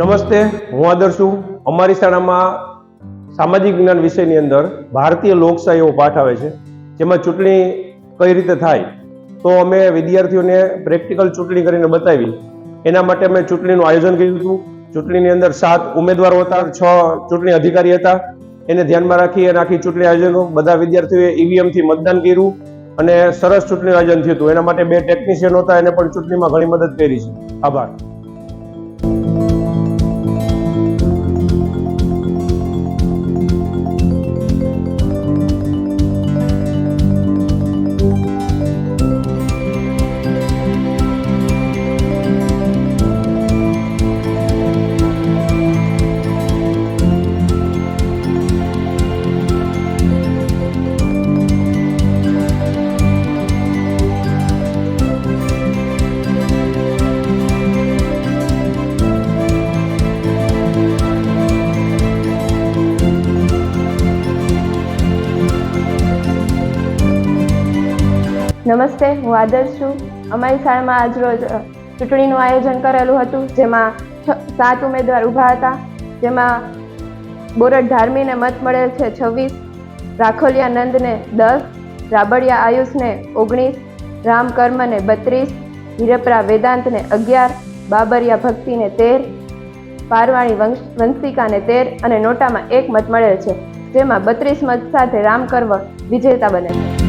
નમસ્તે, હું આદર્શ છું. અમારી શાળામાં સામાજિક વિજ્ઞાન વિષયની અંદર ભારતીય લોકશાહી એવો પાઠ આવે છે, જેમાં ચૂંટણી કઈ રીતે થાય તો અમે વિદ્યાર્થીઓને પ્રેક્ટિકલ ચૂંટણી કરીને બતાવી. એના માટે અમે ચૂંટણીનું આયોજન કર્યું હતું. ચૂંટણીની અંદર 7 ઉમેદવારો હતા, 6 ચૂંટણી અધિકારી હતા. એને ધ્યાનમાં રાખી અને આખી ચૂંટણી આયોજન બધા વિદ્યાર્થીઓએ ઈવીએમથી મતદાન કર્યું અને સરસ ચૂંટણી આયોજન થયું હતું. એના માટે 2 ટેકનિશિયન હતા, એને પણ ચૂંટણીમાં ઘણી મદદ કરી છે. આભાર. નમસ્તે, હું આદર્શ છું. અમારી શાળામાં આજરોજ ચૂંટણીનું આયોજન કરેલું હતું, જેમાં 7 ઉમેદવાર ઊભા હતા. જેમાં બોરડ ધાર્મીને મત મળેલ છે 26, રાખોલિયા નંદને 10, રાબડિયા આયુષને 19, રામ કર્મને 32, હિરપરા વેદાંતને 11, બાબરિયા ભક્તિને 13, પારવાણી વંશિકાને 13 અને નોટામાં 1 મત મળેલ છે. જેમાં 32 મત સાથે રામ કર્મ વિજેતા બને છે.